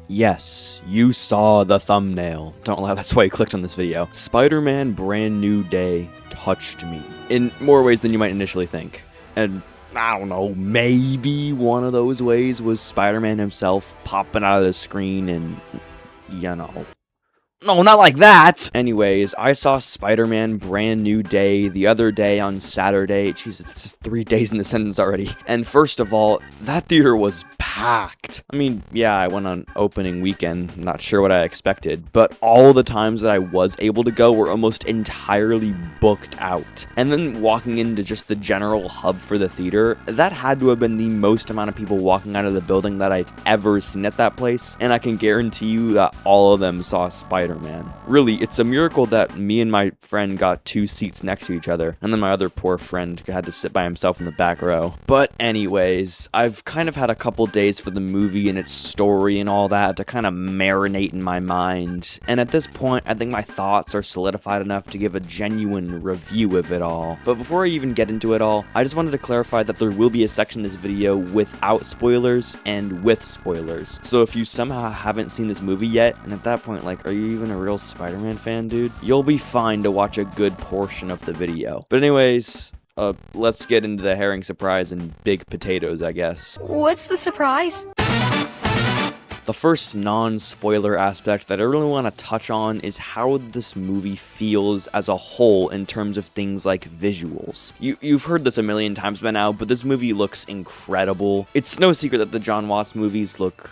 Yes, you saw the thumbnail. Don't lie, that's why you clicked on this video. Spider-Man Brand New Day touched me in more ways than you might initially think. And I don't know, maybe one of those ways was Spider-Man himself popping out of the screen and, you know. No, not like that! Anyways, I saw Spider-Man Brand New Day the other day on Saturday. Jesus, this is 3 days in the sentence already. And first of all, that theater was packed. I mean, yeah, I went on opening weekend, not sure what I expected, but all the times that I was able to go were almost entirely booked out. And then walking into just the general hub for the theater, that had to have been the most amount of people walking out of the building that I'd ever seen at that place, and I can guarantee you that all of them saw Spider-Man. Really, it's a miracle that me and my friend got 2 seats next to each other, and then my other poor friend had to sit by himself in the back row. But anyways, I've kind of had a couple days for the movie and its story and all that to kind of marinate in my mind, and at this point, I think my thoughts are solidified enough to give a genuine review of it all. But before I even get into it all, I just wanted to clarify that there will be a section in this video without spoilers and with spoilers. So if you somehow haven't seen this movie yet, and at that point, like, are you even a real Spider-Man fan, dude? You'll be fine to watch a good portion of the video. But anyways, let's get into the herring surprise and big potatoes, I guess. What's the surprise? The first non-spoiler aspect that I really want to touch on is how this movie feels as a whole in terms of things like visuals. You've heard this a million times by now, but this movie looks incredible. It's no secret that the John Watts movies look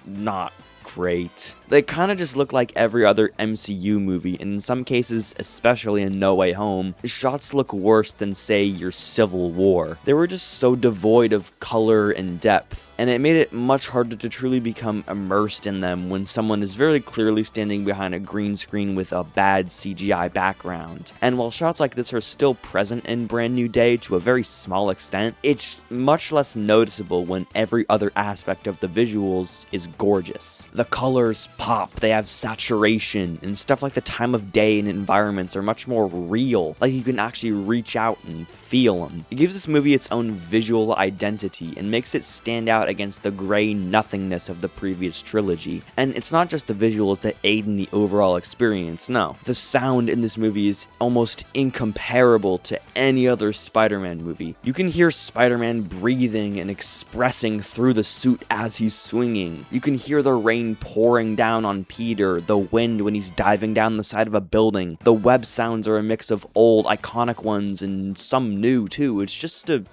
not great. They kind of just look like every other MCU movie, and in some cases, especially in No Way Home, the shots look worse than, say, your Civil War. They were just so devoid of color and depth, and it made it much harder to truly become immersed in them when someone is very clearly standing behind a green screen with a bad CGI background. And while shots like this are still present in Brand New Day to a very small extent, it's much less noticeable when every other aspect of the visuals is gorgeous. The colors pop, they have saturation, and stuff like the time of day and environments are much more real, like you can actually reach out and feel them. It gives this movie its own visual identity and makes it stand out against the gray nothingness of the previous trilogy. And it's not just the visuals that aid in the overall experience, no. The sound in this movie is almost incomparable to any other Spider-Man movie. You can hear Spider-Man breathing and expressing through the suit as he's swinging. You can hear the rain pouring down on Peter, the wind when he's diving down the side of a building. The web sounds are a mix of old, iconic ones and some new too. It's just a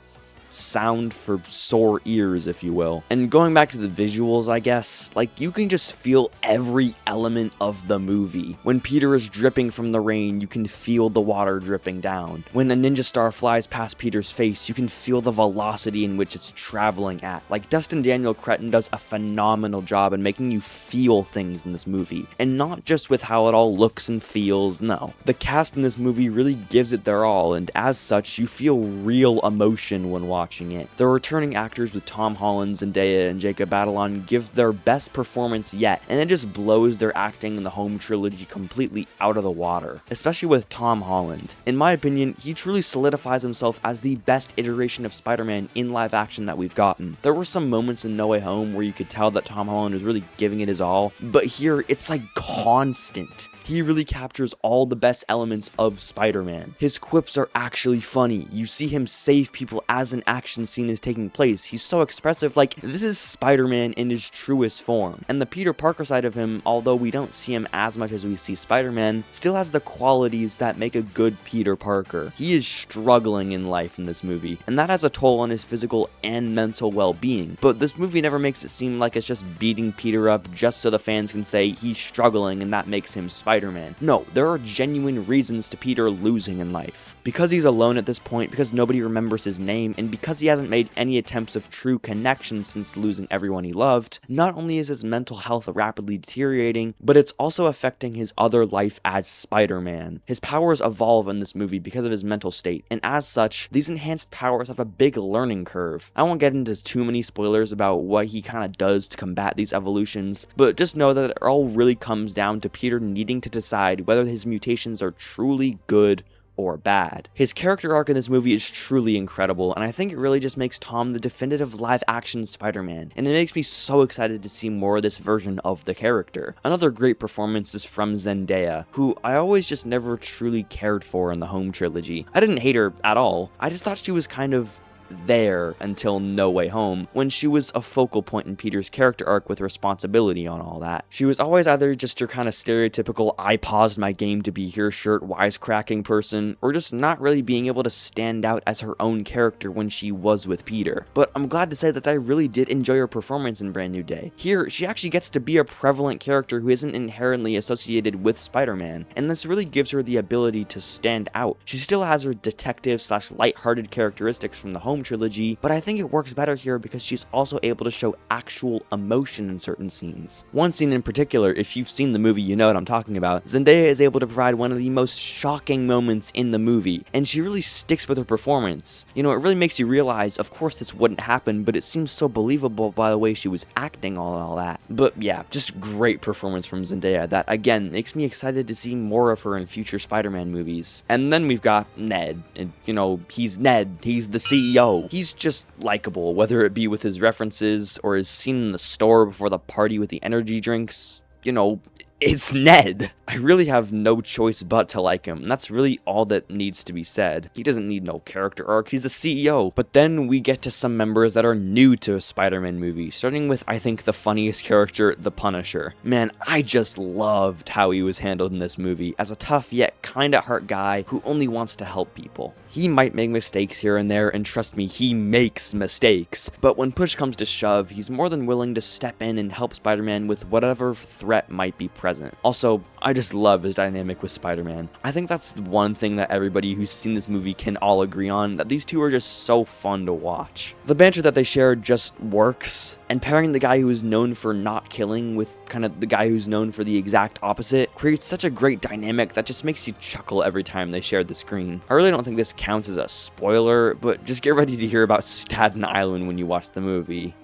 sound for sore ears, if you will. And going back to the visuals, I guess, like, you can just feel every element of the movie. When Peter is dripping from the rain, you can feel the water dripping down. When a ninja star flies past Peter's face, you can feel the velocity in which it's traveling at. Like, Dustin Daniel Cretton does a phenomenal job in making you feel things in this movie, and not just with how it all looks and feels, no. The cast in this movie really gives it their all, and as such, you feel real emotion when watching it. The returning actors with Tom Holland, Zendaya, and Jacob Batalon give their best performance yet, and it just blows their acting in the Home trilogy completely out of the water, especially with Tom Holland. In my opinion, he truly solidifies himself as the best iteration of Spider-Man in live action that we've gotten. There were some moments in No Way Home where you could tell that Tom Holland was really giving it his all, but here it's like constant. He really captures all the best elements of Spider-Man. His quips are actually funny. You see him save people as an action scene is taking place. He's so expressive, like, this is Spider-Man in his truest form. And the Peter Parker side of him, although we don't see him as much as we see Spider-Man, still has the qualities that make a good Peter Parker. He is struggling in life in this movie, and that has a toll on his physical and mental well-being. But this movie never makes it seem like it's just beating Peter up just so the fans can say he's struggling and that makes him Spider-Man. No, there are genuine reasons to Peter losing in life. Because he's alone at this point, because nobody remembers his name, and because he hasn't made any attempts of true connection since losing everyone he loved, not only is his mental health rapidly deteriorating, but it's also affecting his other life as Spider-Man. His powers evolve in this movie because of his mental state, and as such, these enhanced powers have a big learning curve. I won't get into too many spoilers about what he kind of does to combat these evolutions, but just know that it all really comes down to Peter needing to decide whether his mutations are truly good or bad. His character arc in this movie is truly incredible, and I think it really just makes Tom the definitive live-action Spider-Man, and it makes me so excited to see more of this version of the character. Another great performance is from Zendaya, who I always just never truly cared for in the Home trilogy. I didn't hate her at all, I just thought she was kind of there until No Way Home, when she was a focal point in Peter's character arc with responsibility on all that. She was always either just your kind of stereotypical I paused my game to be here shirt wisecracking person, or just not really being able to stand out as her own character when she was with Peter. But I'm glad to say that I really did enjoy her performance in Brand New Day. Here, she actually gets to be a prevalent character who isn't inherently associated with Spider-Man, and this really gives her the ability to stand out. She still has her detective/lighthearted characteristics from the Home trilogy, but I think it works better here because she's also able to show actual emotion in certain scenes. One scene in particular, if you've seen the movie, you know what I'm talking about. Zendaya is able to provide one of the most shocking moments in the movie, and she really sticks with her performance. You know, it really makes you realize, of course this wouldn't happen, but it seems so believable by the way she was acting and all that. But yeah, just great performance from Zendaya that, again, makes me excited to see more of her in future Spider-Man movies. And then we've got Ned, and you know, he's Ned, he's the CEO. He's just likable, whether it be with his references or his scene in the store before the party with the energy drinks. You know, it's Ned. I really have no choice but to like him, and that's really all that needs to be said. He doesn't need no character arc, he's the CEO. But then we get to some members that are new to a Spider-Man movie, starting with, I think, the funniest character, the Punisher. Man, I just loved how he was handled in this movie, as a tough yet kinda heart guy who only wants to help people. He might make mistakes here and there, and trust me, he makes mistakes. But when push comes to shove, he's more than willing to step in and help Spider-Man with whatever threat might be present. Also, I just love his dynamic with Spider-Man. I think that's one thing that everybody who's seen this movie can all agree on, that these two are just so fun to watch. The banter that they share just works, and pairing the guy who is known for not killing with kind of the guy who's known for the exact opposite creates such a great dynamic that just makes you chuckle every time they share the screen. I really don't think this counts as a spoiler, but just get ready to hear about Staten Island when you watch the movie.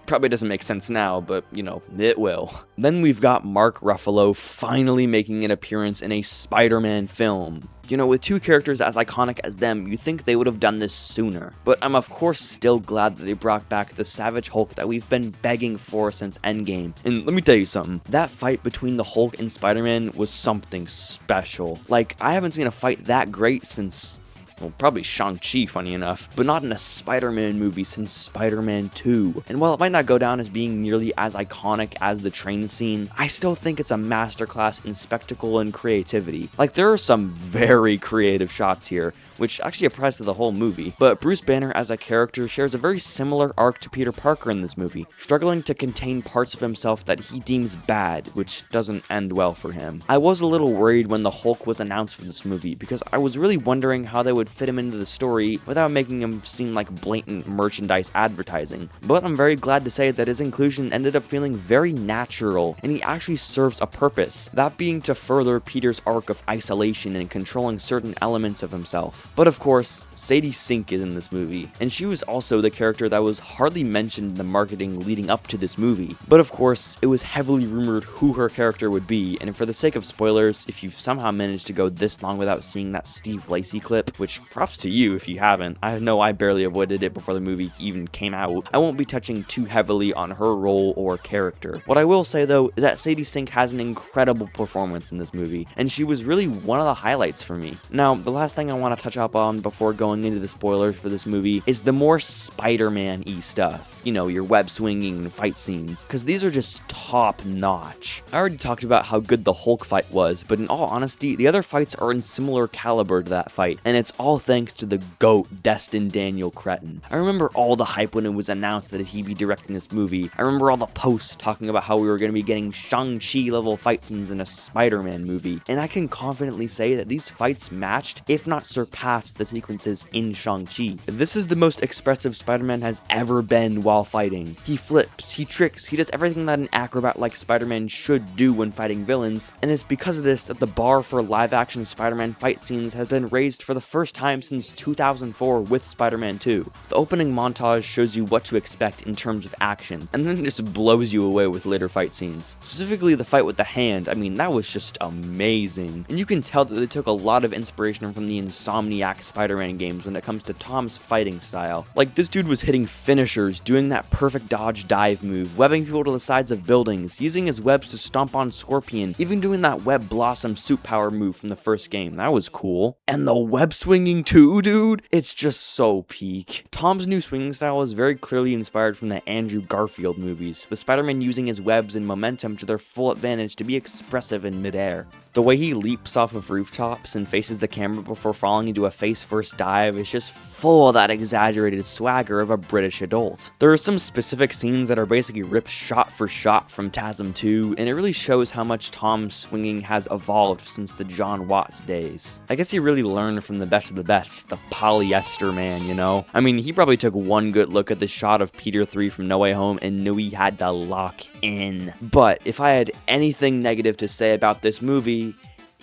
Probably doesn't make sense now, but, you know, it will. Then we've got Mark Ruffalo finally making an appearance in a Spider-Man film. You know, with two characters as iconic as them, you'd think they would have done this sooner. But I'm of course still glad that they brought back the Savage Hulk that we've been begging for since Endgame. And let me tell you something, that fight between the Hulk and Spider-Man was something special. Like, I haven't seen a fight that great since, well, probably Shang-Chi, funny enough, but not in a Spider-Man movie since Spider-Man 2. And while it might not go down as being nearly as iconic as the train scene, I still think it's a masterclass in spectacle and creativity. Like, there are some very creative shots here, which actually applies to the whole movie. But Bruce Banner as a character shares a very similar arc to Peter Parker in this movie, struggling to contain parts of himself that he deems bad, which doesn't end well for him. I was a little worried when the Hulk was announced for this movie, because I was really wondering how they would fit him into the story without making him seem like blatant merchandise advertising. But I'm very glad to say that his inclusion ended up feeling very natural, and he actually serves a purpose, that being to further Peter's arc of isolation and controlling certain elements of himself. But of course, Sadie Sink is in this movie, and she was also the character that was hardly mentioned in the marketing leading up to this movie. But of course, it was heavily rumored who her character would be, and for the sake of spoilers, if you've somehow managed to go this long without seeing that Steve Lacy clip, which props to you if you haven't, I know I barely avoided it before the movie even came out, I won't be touching too heavily on her role or character. What I will say though is that Sadie Sink has an incredible performance in this movie, and she was really one of the highlights for me. Now, the last thing I want to touch up on before going into the spoilers for this movie is the more Spider-Man-y stuff. You know, your web swinging and fight scenes, because these are just top notch. I already talked about how good the Hulk fight was, but in all honesty, the other fights are in similar caliber to that fight, and it's all thanks to the GOAT, Destin Daniel Cretton. I remember all the hype when it was announced that he'd be directing this movie. I remember all the posts talking about how we were going to be getting Shang-Chi level fight scenes in a Spider-Man movie, and I can confidently say that these fights matched, if not surpassed, the sequences in Shang-Chi. This is the most expressive Spider-Man has ever been while fighting. He flips, he tricks, he does everything that an acrobat like Spider-Man should do when fighting villains, and it's because of this that the bar for live-action Spider-Man fight scenes has been raised for the first time since 2004 with Spider-Man 2. The opening montage shows you what to expect in terms of action, and then it just blows you away with later fight scenes. Specifically the fight with the hand, I mean, that was just amazing. And you can tell that they took a lot of inspiration from the Insomniac Spider-Man games when it comes to Tom's fighting style. Like, this dude was hitting finishers, doing that perfect dodge dive move, webbing people to the sides of buildings, using his webs to stomp on Scorpion, even doing that web blossom suit power move from the first game. That was cool. And the web swinging too, dude, it's just so peak. Tom's new swinging style is very clearly inspired from the Andrew Garfield movies, with Spider-Man using his webs and momentum to their full advantage to be expressive in midair. The way he leaps off of rooftops and faces the camera before falling into a face-first dive is just full of that exaggerated swagger of a British adult. There are some specific scenes that are basically ripped shot for shot from TASM 2, and it really shows how much Tom's swinging has evolved since the John Watts days. I guess he really learned from the best of the best, the polyester man, you know? I mean, he probably took one good look at the shot of Peter 3 from No Way Home and knew he had to lock in. But if I had anything negative to say about this movie,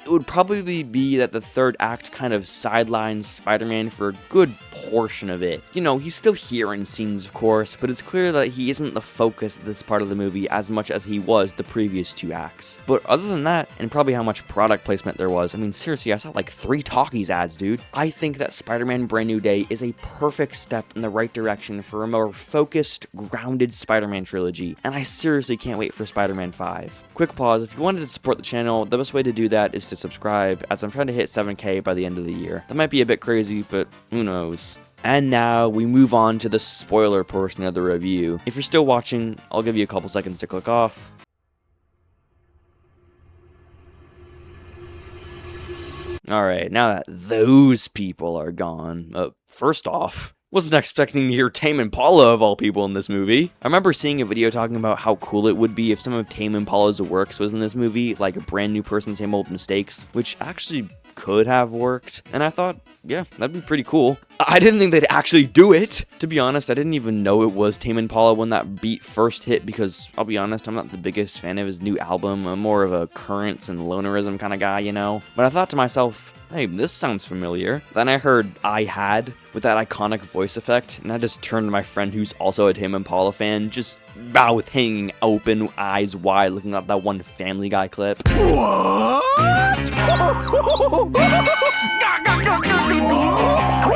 it would probably be that the third act kind of sidelines Spider-Man for a good portion of it. You know, he's still here in scenes, of course, but it's clear that he isn't the focus of this part of the movie as much as he was the previous two acts. But other than that, and probably how much product placement there was, I mean, seriously, I saw like 3 Talkies ads, dude. I think that Spider-Man Brand New Day is a perfect step in the right direction for a more focused, grounded Spider-Man trilogy, and I seriously can't wait for Spider-Man 5. Quick pause, if you wanted to support the channel, the best way to do that is to subscribe, as I'm trying to hit 7K by the end of the year. That might be a bit crazy, but who knows. And now we move on to the spoiler portion of the review. If you're still watching, I'll give you a couple seconds to click off. Alright, now that those people are gone, first off, wasn't expecting to hear Tame Impala of all people in this movie. I remember seeing a video talking about how cool it would be if some of Tame Impala's works was in this movie, like A Brand New Person, Same Old Mistakes, which actually could have worked, and I thought, yeah, that'd be pretty cool. I didn't think they'd actually do it. To be honest, I didn't even know it was Tame Impala when that beat first hit, because I'll be honest, I'm not the biggest fan of his new album. I'm more of a Currents and Lonerism kind of guy, you know? But I thought to myself, hey, this sounds familiar. Then I heard I Had with that iconic voice effect, and I just turned to my friend who's also a Tame Impala fan, just mouth hanging open, eyes wide, looking at that one Family Guy clip. What?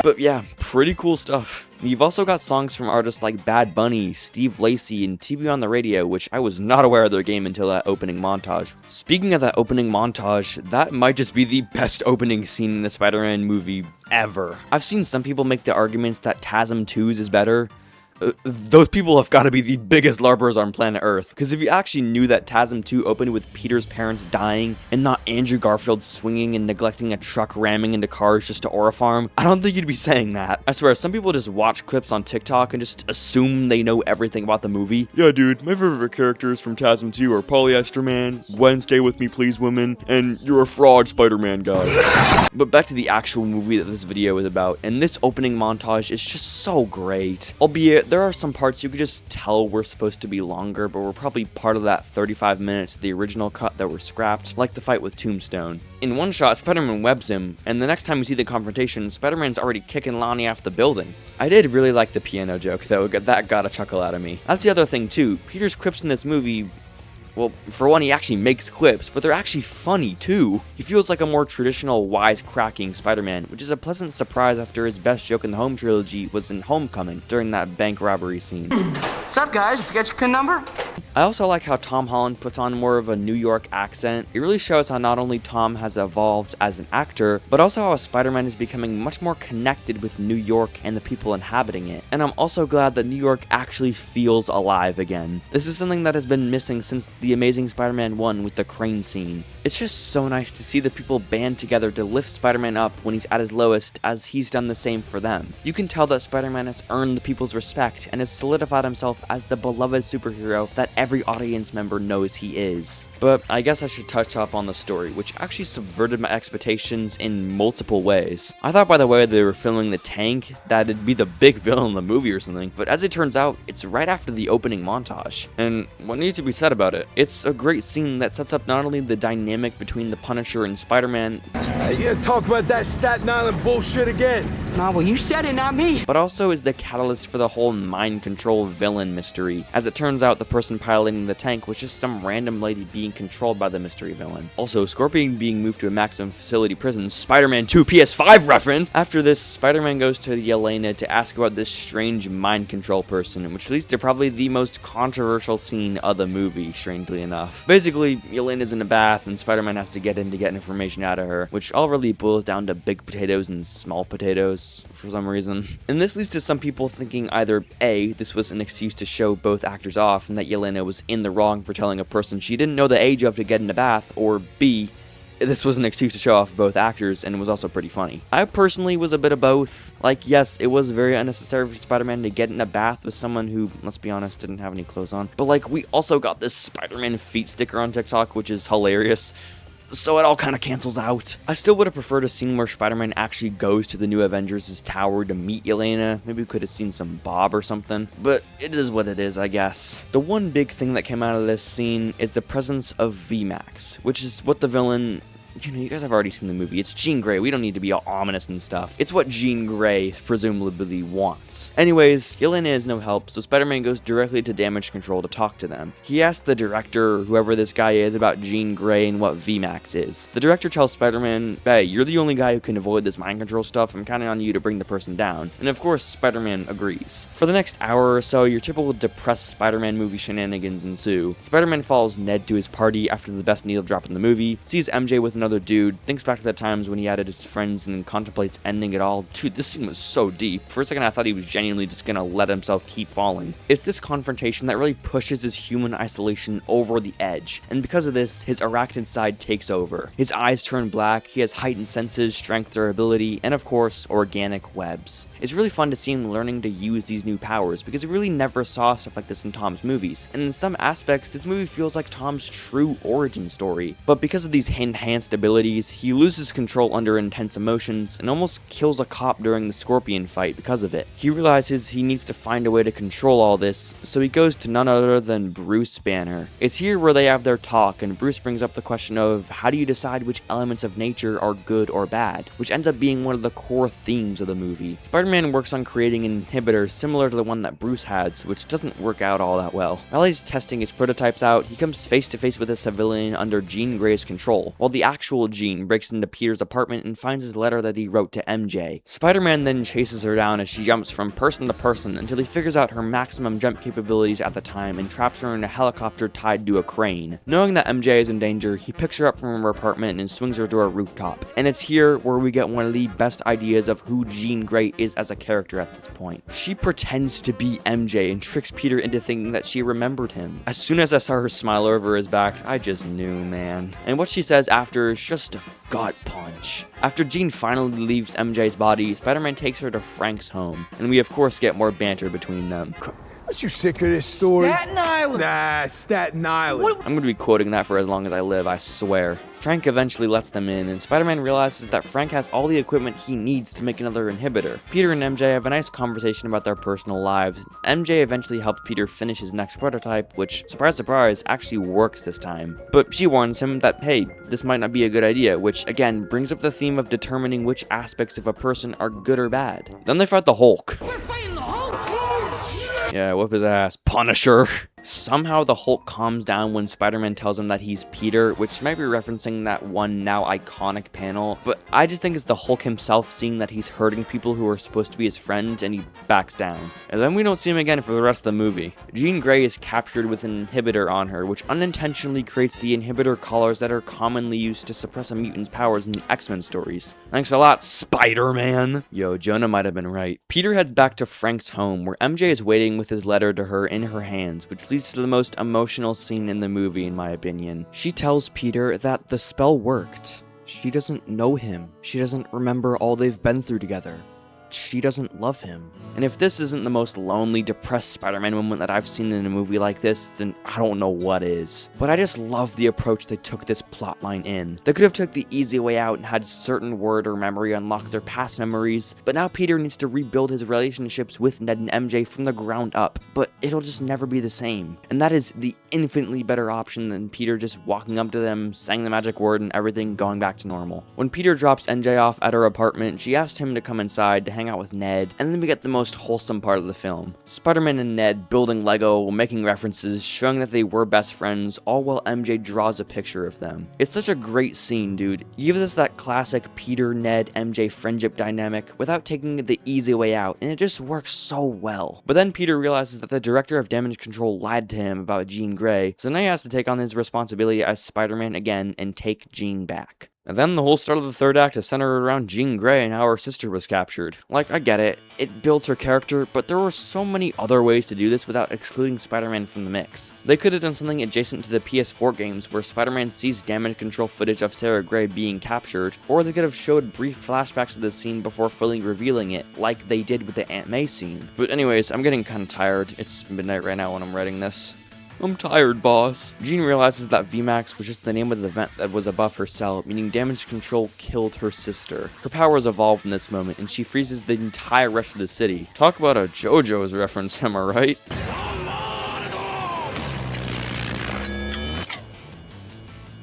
But yeah, pretty cool stuff. You've also got songs from artists like Bad Bunny, Steve Lacy, and TV on the Radio, which I was not aware of their game until that opening montage. Speaking of that opening montage, that might just be the best opening scene in the Spider-Man movie ever. I've seen some people make the arguments that TASM 2's is better. Those people have got to be the biggest LARPers on planet Earth, because if you actually knew that TASM 2 opened with Peter's parents dying and not Andrew Garfield swinging and neglecting a truck ramming into cars just to aura farm, I don't think you'd be saying that. I swear, some people just watch clips on TikTok and just assume they know everything about the movie. Yeah, dude, my favorite characters from TASM 2 are Polyester Man, Wednesday with Me Please Woman, and you're a fraud Spider-Man guy. But back to the actual movie that this video is about, and this opening montage is just so great. Albeit, there are some parts you could just tell were supposed to be longer, but were probably part of that 35 minutes of the original cut that were scrapped, like the fight with Tombstone. In one shot, Spider-Man webs him, and the next time we see the confrontation, Spider-Man's already kicking Lonnie off the building. I did really like the piano joke, though. That got a chuckle out of me. That's the other thing, too. Peter's quips in this movie, well, for one, he actually makes quips, but they're actually funny, too. He feels like a more traditional, wisecracking Spider-Man, which is a pleasant surprise after his best joke in the Home trilogy was in Homecoming, during that bank robbery scene. What's up, guys? You got your PIN number? I also like how Tom Holland puts on more of a New York accent. It really shows how not only Tom has evolved as an actor, but also how Spider-Man is becoming much more connected with New York and the people inhabiting it. And I'm also glad that New York actually feels alive again. This is something that has been missing since The Amazing Spider-Man 1 with the crane scene. It's just so nice to see the people band together to lift Spider-Man up when he's at his lowest, as he's done the same for them. You can tell that Spider-Man has earned the people's respect and has solidified himself as the beloved superhero that every audience member knows he is. But I guess I should touch up on the story, which actually subverted my expectations in multiple ways. I thought by the way they were filming the tank that it'd be the big villain in the movie or something, but as it turns out, it's right after the opening montage. And what needs to be said about it? It's a great scene that sets up not only the dynamic between the Punisher and Spider-Man, You talk about that Staten Island bullshit again. Nah, well, you said it, not me. but also is the catalyst for the whole mind control villain mystery. As it turns out, the person piloting the tank was just some random lady being controlled by the mystery villain. Also, Scorpion being moved to a maximum facility prison, Spider-Man 2 PS5 reference! After this, Spider-Man goes to Yelena to ask about this strange mind control person, which leads to probably the most controversial scene of the movie, strangely enough. Basically, Yelena's in a bath and Spider-Man has to get in to get information out of her, which all really boils down to big potatoes and small potatoes for some reason. And this leads to some people thinking either A, this was an excuse to show both actors off and that Yelena was in the wrong for telling a person she didn't know the age of to get in a bath, or B, this was an excuse to show off both actors and it was also pretty funny. I personally was a bit of both. Like, yes, it was very unnecessary for Spider-Man to get in a bath with someone who, let's be honest, didn't have any clothes on. But like, we also got this Spider-Man feet sticker on TikTok, which is hilarious. So it all kind of cancels out. I still would have preferred a scene where Spider-Man actually goes to the New Avengers' tower to meet Yelena. Maybe we could have seen some Bob or something, but it is what it is, I guess. The one big thing that came out of this scene is the presence of VMAX, which is what the villain... You know, you guys have already seen the movie. It's Jean Grey. We don't need to be all ominous and stuff. It's what Jean Grey presumably wants. Anyways, Yelena is no help, so Spider-Man goes directly to Damage Control to talk to them. He asks the director, whoever this guy is, about Jean Grey and what VMAX is. The director tells Spider-Man, hey, you're the only guy who can avoid this mind control stuff. I'm counting on you to bring the person down. And of course, Spider-Man agrees. For the next hour or so, your typical depressed Spider-Man movie shenanigans ensue. Spider-Man follows Ned to his party after the best needle drop in the movie, sees MJ with another dude, thinks back to the times when he added his friends and contemplates ending it all. Dude, this scene was so deep. For a second I thought he was genuinely just gonna let himself keep falling. It's this confrontation that really pushes his human isolation over the edge, and because of this, his arachnid side takes over. His eyes turn black, he has heightened senses, strength, durability, and of course, organic webs. It's really fun to see him learning to use these new powers, because we really never saw stuff like this in Tom's movies, and in some aspects, this movie feels like Tom's true origin story. But because of these enhanced abilities, he loses control under intense emotions and almost kills a cop during the Scorpion fight because of it. He realizes he needs to find a way to control all this, so he goes to none other than Bruce Banner. It's here where they have their talk, and Bruce brings up the question of how do you decide which elements of nature are good or bad, which ends up being one of the core themes of the movie. Spider-Man works on creating an inhibitor similar to the one that Bruce has, which doesn't work out all that well. While he's testing his prototypes out, he comes face to face with a civilian under Jean Grey's control, while the actual Jean breaks into Peter's apartment and finds his letter that he wrote to MJ. Spider-Man then chases her down as she jumps from person to person until he figures out her maximum jump capabilities at the time and traps her in a helicopter tied to a crane. Knowing that MJ is in danger, he picks her up from her apartment and swings her to a rooftop. And it's here where we get one of the best ideas of who Jean Grey is as a character at this point. She pretends to be MJ and tricks Peter into thinking that she remembered him. As soon as I saw her smile over his back, I just knew, man. And what she says after is just a gut punch. After Jean finally leaves MJ's body, Spider-Man takes her to Frank's home, and we of course get more banter between them. Aren't you sick of this story? Staten Island. Nah, Staten Island. I'm gonna be quoting that for as long as I live, I swear. Frank eventually lets them in, and Spider-Man realizes that Frank has all the equipment he needs to make another inhibitor. Peter and MJ have a nice conversation about their personal lives. MJ eventually helps Peter finish his next prototype, which, surprise surprise, actually works this time. But she warns him that, hey, this might not be a good idea, which again brings up the theme of determining which aspects of a person are good or bad. Then they fight the Hulk. We're fighting the Hulk. Yeah, whip his ass. Punisher. Somehow the Hulk calms down when Spider-Man tells him that he's Peter, which might be referencing that one now iconic panel, but I just think it's the Hulk himself seeing that he's hurting people who are supposed to be his friends, and he backs down. And then we don't see him again for the rest of the movie. Jean Grey is captured with an inhibitor on her, which unintentionally creates the inhibitor collars that are commonly used to suppress a mutant's powers in the X-Men stories. Thanks a lot, Spider-Man! Yo, Jonah might have been right. Peter heads back to Frank's home, where MJ is waiting with his letter to her in her hands, which leads to the most emotional scene in the movie, in my opinion. She tells Peter that the spell worked. She doesn't know him. She doesn't remember all they've been through together. she doesn't love him. And if this isn't the most lonely, depressed Spider-Man moment that I've seen in a movie like this, then I don't know what is. But I just love the approach they took this plotline in. They could have took the easy way out and had certain word or memory unlock their past memories, but now Peter needs to rebuild his relationships with Ned and MJ from the ground up, but it'll just never be the same. And that is the infinitely better option than Peter just walking up to them, saying the magic word, and everything going back to normal. When Peter drops MJ off at her apartment, she asks him to come inside to hang out with Ned, and then we get the most wholesome part of the film. Spider-Man and Ned building Lego, making references, showing that they were best friends, all while MJ draws a picture of them. It's such a great scene, dude. It gives us that classic Peter, Ned, MJ friendship dynamic without taking the easy way out, and it just works so well. But then Peter realizes that the director of Damage Control lied to him about Jean Grey, so now he has to take on his responsibility as Spider-Man again and take Jean back. And then the whole start of the third act is centered around Jean Grey and how her sister was captured. Like, I get it, it builds her character, but there were so many other ways to do this without excluding Spider-Man from the mix. They could have done something adjacent to the PS4 games where Spider-Man sees Damage Control footage of Sarah Grey being captured, or they could have showed brief flashbacks of the scene before fully revealing it, like they did with the Aunt May scene. But anyways, I'm getting kinda tired. It's midnight right now when I'm writing this. I'm tired, boss. Jean realizes that VMAX was just the name of the vent that was above her cell, meaning Damage Control killed her sister. Her powers evolve in this moment, and she freezes the entire rest of the city. Talk about a JoJo's reference, am I right?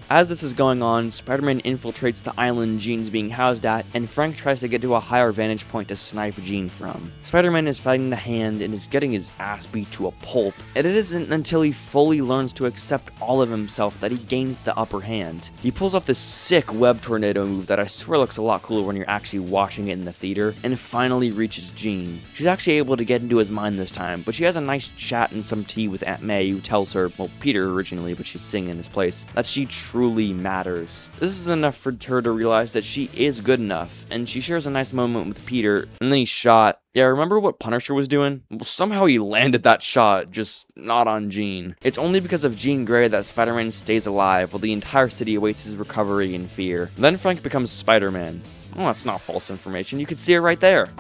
As this is going on, Spider-Man infiltrates the island Jean's being housed at, and Frank tries to get to a higher vantage point to snipe Jean from. Spider-Man is fighting the Hand and is getting his ass beat to a pulp, and it isn't until he fully learns to accept all of himself that he gains the upper hand. He pulls off this sick web tornado move that I swear looks a lot cooler when you're actually watching it in the theater, and finally reaches Jean. She's actually able to get into his mind this time, but she has a nice chat and some tea with Aunt May, who tells her, well, Peter originally, but she's singing in his place, that she truly matters. This is enough for her to realize that she is good enough, and she shares a nice moment with Peter, and then he's shot. Yeah, remember what Punisher was doing? Well, somehow he landed that shot, just not on Jean. It's only because of Jean Grey that Spider-Man stays alive, while the entire city awaits his recovery in fear. Then Frank becomes Spider-Man. Oh, that's not false information, you can see it right there.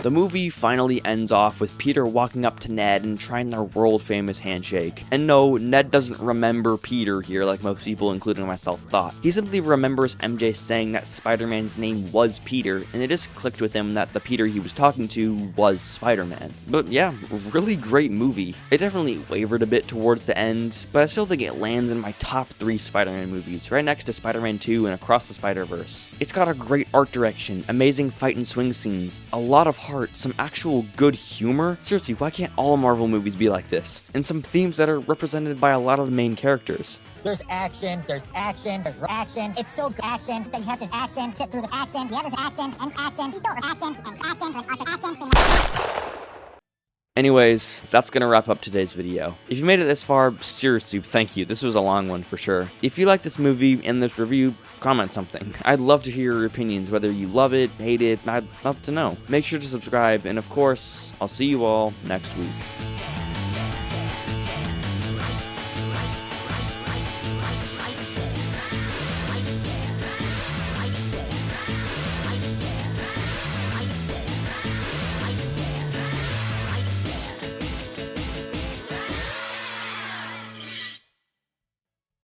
The movie finally ends off with Peter walking up to Ned and trying their world-famous handshake. And no, Ned doesn't remember Peter here like most people, including myself, thought. He simply remembers MJ saying that Spider-Man's name was Peter, and it just clicked with him that the Peter he was talking to was Spider-Man. But yeah, really great movie. It definitely wavered a bit towards the end, but I still think it lands in my top 3 Spider-Man movies, right next to Spider-Man 2 and Across the Spider-Verse. It's got a great art direction, amazing fight and swing scenes, a lot of heart, some actual good humor. Seriously, why can't all Marvel movies be like this? And some themes that are represented by a lot of the main characters. There's action, there's action, there's action. It's so good action that you have this action, sit through the action, the other's action, and action, and action. Anyways, that's gonna wrap up today's video. If you made it this far, seriously, thank you. This was a long one for sure. If you like this movie and this review, comment something. I'd love to hear your opinions, whether you love it, hate it, I'd love to know. Make sure to subscribe, and of course, I'll see you all next week.